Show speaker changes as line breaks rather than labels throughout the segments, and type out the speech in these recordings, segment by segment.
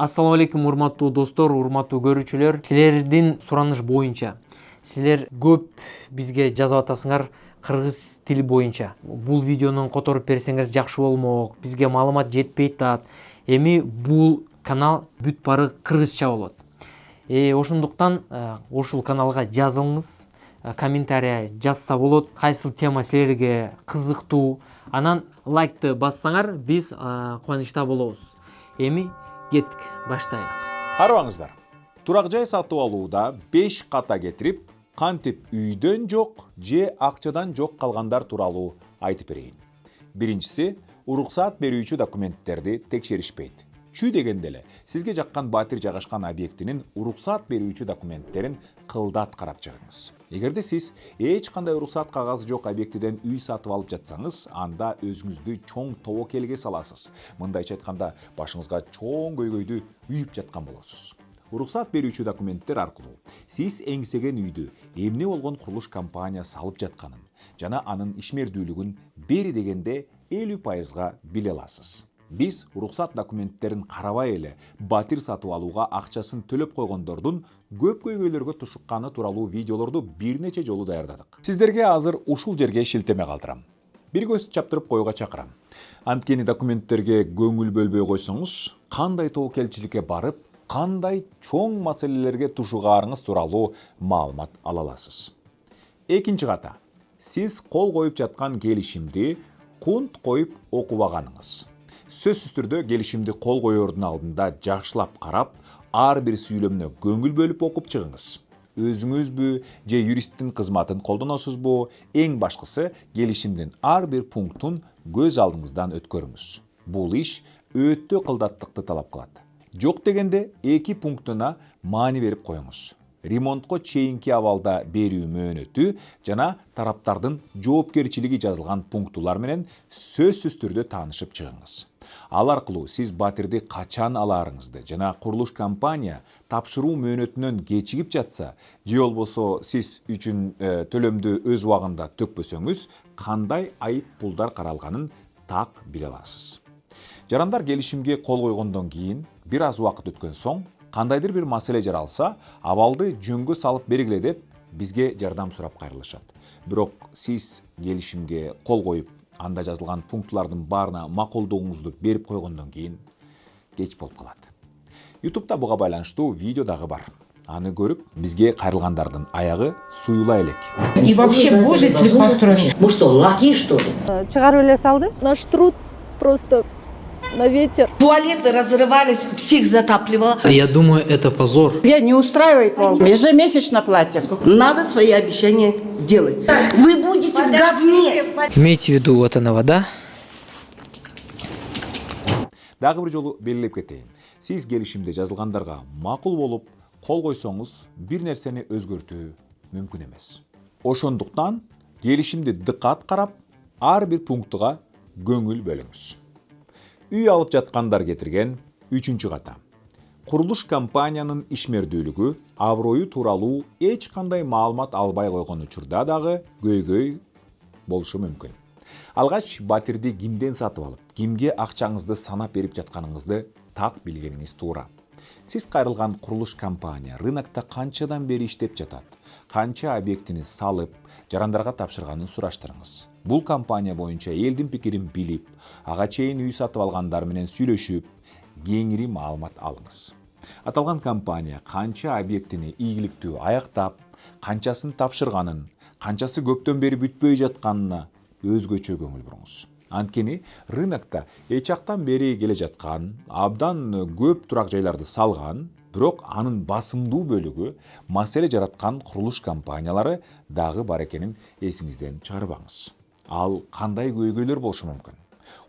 Ассаламу алейкум, урматтуу достор, урматтуу көрүүчүлөр. Силердин сураныш боюнча силер көп бизге жазып атасыңар кыргыз тили боюнча. Бул видеону которуп берсеңиз жакшы болмок. Бизге маалымат жетпей атат. Эми бул канал бүт бары кыргызча болот. Ошондуктан ушул каналга жазылыңыз. Комментарий жазса болот. Кайсыл тема силерге кызыктуу. Анан лайкты бассаңар, биз кубанычта болобуз. Эми кеттик, баштайлык.
Карабаңыздар. Турак жай сатып алууда 5 ката кетирип, кантип үйдөн жок же акчадан жок калгандар тууралуу айтып берейин. Биринчиси, уруксаат берүүчү документтерди текшеришпейт. Чүй дегенде эле сизге жаккан батир жайгашкан объектинин уруксаат берүүчү документтерин кылдат карап чыгыңыз. Эгерде сиз эч кандай уруксаат кагазы жок объектиден үй сатып алып жатсаңыз, анда өзүңүздү чоң тобокелге саласыз. Мындайча айтканда, башыңызга чоң көйгөйдү үйүп жаткан болосуз. Уруксаат берүүчү документтер аркылуу сиз эңсеген үйдү эмне болгон курулуш компания салып жатканын жана анын ишмердүүлүгүн бери дегенде 50% биле аласыз. Биз уруксаат документтерин карабай эле батир сатып алууга акчасын төлөп койгондордун көп көйгөйлөргө тушукканы тууралуу видеолорду бир нече жолу даярдадык. Сиздерге азыр ушул жерге шилтеме калтырам. Бир көз чаптырып коюуга чакырам. Анткени документтерге көңүл бөлбөй койсоңуз, кандай тобокелчиликке барып, кандай чоң маселелерге тушугаарыңыз тууралуу маалымат ала аласыз. Экинчи ката. Сиз кол коюп жаткан келишимди кунт коюп окубаганыңыз. Сөзсүз түрдө келишимди кол коердун алдында жакшылап карап, ар бир сүйлөмүнө көңүл бөлүп окуп чыгыңыз. Өзүңүзбү же юристтин кызматын колдоносузбу? Эң башкысы, келишимдин ар бир пунктун көз алдыңыздан өткөрүңүз. Бул иш өтө кылдаттыкты талап кылат. Жок дегенде 2 пунктуна маани берип коюңуз. Ремонтко чейинки абалда берүү мөөнөтү жана тараптардын жоопкерчилиги жазылган пунктулар менен сөзсүз түрдө таанышып чыгыңыз. Ал аркылуу сиз батирди качан алаарыңызды жана курулуш компания тапшыруу мөөнөтүнөн кечигип жатса, же болбосо сиз үчүн төлөмдү өз убагында төкпөсөңүз, кандай айып пулдар каралганын так биле аласыз. Жарандар келишимге кол койгондон кийин бир аз убакыт өткөн соң, кандайдыр бир маселе жаралса, абалды жөнгө салып бергиле деп бизге жардам сурап кайрылышат. Бирок сиз келишимге кол коюп, анда жазылган пунктлардын баарына макулдугуңузду берип койгондон кийин кеч болуп калат. YouTube'да буга байланыштуу видео дагы бар. Аны көрүп, бизге кайрылгандардын аягы суюла элек.
И вообще будет ли построен?
Мы что, лаки, что ли?
Чыгарып эле салды.
Наш труд просто на ветер.
Туалеты разрывались, всех затапливало.
Я думаю, это позор.
Я не устраивает вам. Ежемесячно платим.
Надо свои обещания делать. Вы будете в говне.
Имейте в виду, вот она вода.
Дагы бир жолу белгилеп кетейин. Сиз келишимде жазылгандарга макул болуп, кол койсоңуз, бир нерсени өзгөртүү мүмкүн эмес. Ошондуктан келишимди дыккат карап, ар бир пунктуга көңүл бөлүңүз. Үй алып жаткандар кетирген 3-чү ката. Курулуш компаниянын ишмердүүлүгү, аброю тууралуу эч кандай маалымат албай койгон учурда дагы көйгөй болушу мүмкүн. Алгач батирди кимден сатып алып, кимге акчаңызды санап берип жатканыңызды так билгениңиз туура. Сиз кайрылган курулуш компания рынокто канчадан бери иштеп жатат, канча объектини салып, жарандарга тапшырганын сураштырыңыз. Бул компания боюнча элдин пикирин билип, ага чейин үй сатып алгандар менен сүйлөшүп, кеңири маалымат алыңыз. Аталган компания канча объектини ийгиликтүү аяктап, канчасын тапшырганын, канчасы көптөн бери бүтпөй жатканына өзгөчө көңүл буруңуз. Анткени рынокто эч жактан бери келе жаткан, абдан көп турак жайларды салган, бирок анын басымдуу бөлүгү маселе жараткан курулуш компаниялары дагы бар экенин эсиңизден чыгарбаңыз. Ал кандай көйгөйлөр болушу мүмкүн?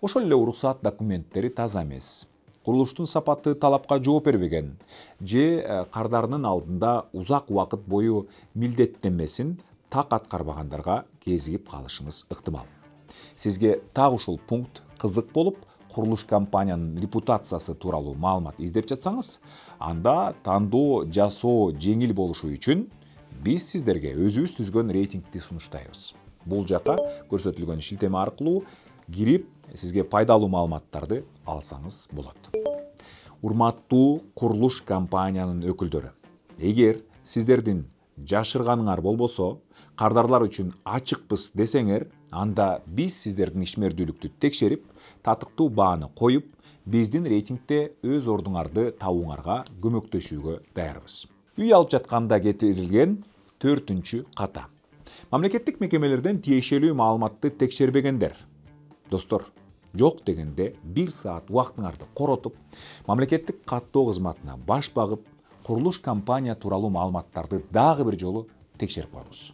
Ошол эле уруксаат документтери таза эмес, курулуштун сапаты талапка жооп бербеген, же кардарынын алдында узак убакыт бою милдеттенмесин так аткарбагандарга кезигип калышыңыз ыктымал. Сизге так ушул пункт кызык болуп, курулуш компаниянын репутациясы тууралуу маалымат издеп жатсаңыз, анда тандоо жасоо жеңил болушу үчүн биз сиздерге өзүбүз түзгөн рейтингди сунуштайбыз. Бул жака көрсөтүлгөн шилтеме аркылуу кирип, сизге пайдалуу маалыматтарды алсаңыз болот. Урматтуу курулуш компаниянын өкүлдөрү, эгер сиздердин жашырганыңар болбосо, кардарлар үчүн ачыкпыз десеңер, анда биз сиздердин ишмердүүлүктү текшерип, татыктуу бааны коюп, биздин рейтингде өз ордуңарды табууңарга көмөктөшүүгө даярбыз. Үй алып жатканда кетирилген 4-чү ката. Мамлекеттик мекемелерден тиешелүү маалыматты текшербегендер. Достор, жок дегенде 1 саат убактыңарды коротуп, мамлекеттик каттоо кызматына баш багып, курулуш компания тууралуу маалыматтарды дагы бир жолу текшерип коюңуз.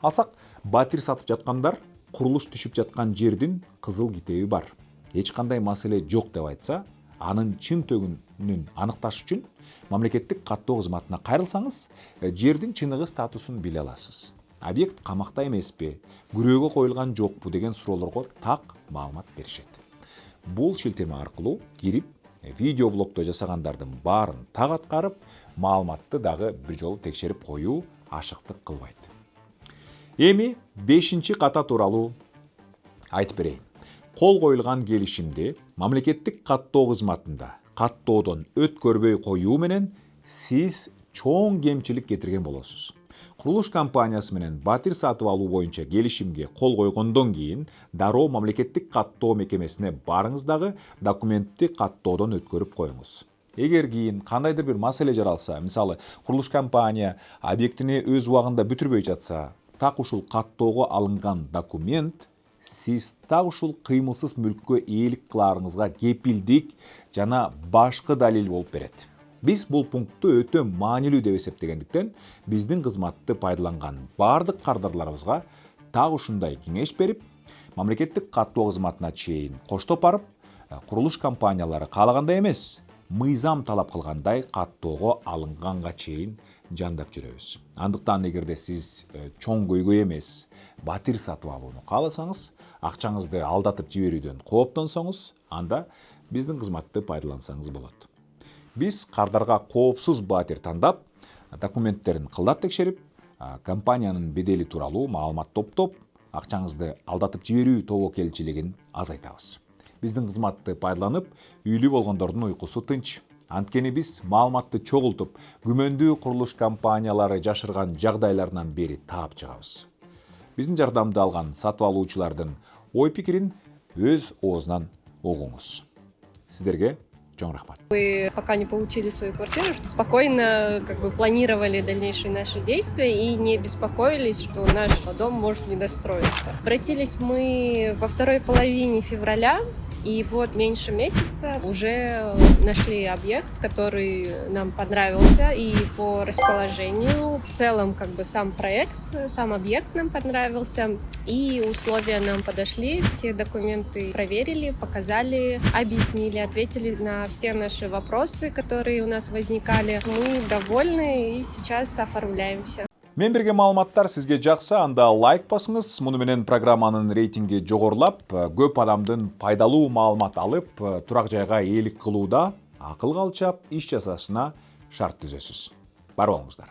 Алсак, батир сатып жаткандар курулуш түшүп жаткан жердин кызыл китеби бар. Эч кандай маселе жок деп айтса, анын чын төгүнүн аныкташ үчүн мамлекеттик каттоо кызматына кайрылсаңыз, жердин чыныгы статусун биле аласыз. Объект камакта эмеспи, күрөөгө коюлган жокпу деген суроолорго так маалымат беришет. Бул шилтеме аркылуу кирип, видеоблогдо жасагандардын баарын так аткарып, маалыматты дагы бир жолу текшерип коюу ашыктык кылбайт. Эми 5-чи ката тууралуу айтып берейин. Кол коюлган келишимди мамлекеттик каттоо кызматында каттоодон өткөрбөй коюу менен сиз чоң кемчилик кетирген болосуз. Курулуш компаниясы менен батир сатып алуу боюнча келишимге кол койгондон кийин дароо мамлекеттик каттоо мекемесине барыңыз дагы документти каттоодон өткөрүп коюңуз. Эгер кийин кандайдыр бир маселе жаралса, мисалы, курулуш компания объектини өз убагында бүтүрбөй жатса, так ушул каттоого алынган документ сиз так ушул кыймылсыз мүлккө ээлик кылаарыңызга кепилдик жана башкы далил болуп берет. Биз бул пунктту өтө маанилүү деп эсептегендиктен, биздин кызматты пайдаланган бардык кардарларыбызга так ушундай кеңеш берип, мамлекеттик каттоо кызматына чейин коштоп барып, курулуш компаниялары каалагандай эмес, мыйзам талап кылгандай каттоого алынганга чейин жандап жүрөбүз. Андыктан эгерде сиз чоң көйгөй эмес, батир сатып алууну кааласаңыз, акчаңызды алдатып жиберүүдөн кооптонсоңуз, анда биздин кызматты пайдалансаңыз болот. Биз кардарга коопсуз батир тандап, документтерин кылдат текшерип, компаниянын бедели тууралуу маалымат топтоп, акчаңызды алдатып жиберүү тобокелчилигин азайтабыз. Биздин кызматты пайдаланып, үйлүү болгондордун уйкусу тынч. Анткени биз маалыматты чогултуп, күмөндүү курулуш компаниялары жашырган жагдайларынан бери таап чыгабыз. Биздин жардамды алган сатып алуучулардын ой пикирин өз оозунан угуңуз. Сиздерге чоң рахмат.
Мы пока не получили свою квартиру, спокойно планировали дальнейшие наши действия и не беспокоились, что наш дом может не достроиться. Обратились мы во второй половине февраля, и вот меньше месяца уже нашли объект, который нам понравился и по расположению. В целом сам проект, сам объект нам понравился, и условия нам подошли, все документы проверили, показали, объяснили, ответили на все наши вопросы, которые у нас возникали. Мы довольны и сейчас оформляемся.
Мен берген маалыматтар сизге жакса, анда лайк басыңыз. Муну менен программанын рейтинги жогорулап, көп адамдын пайдалуу маалымат алып, турак жайга ээлик кылууда акыл калчап иш жасашына шарт түзөсүз. Бар болуңуздар.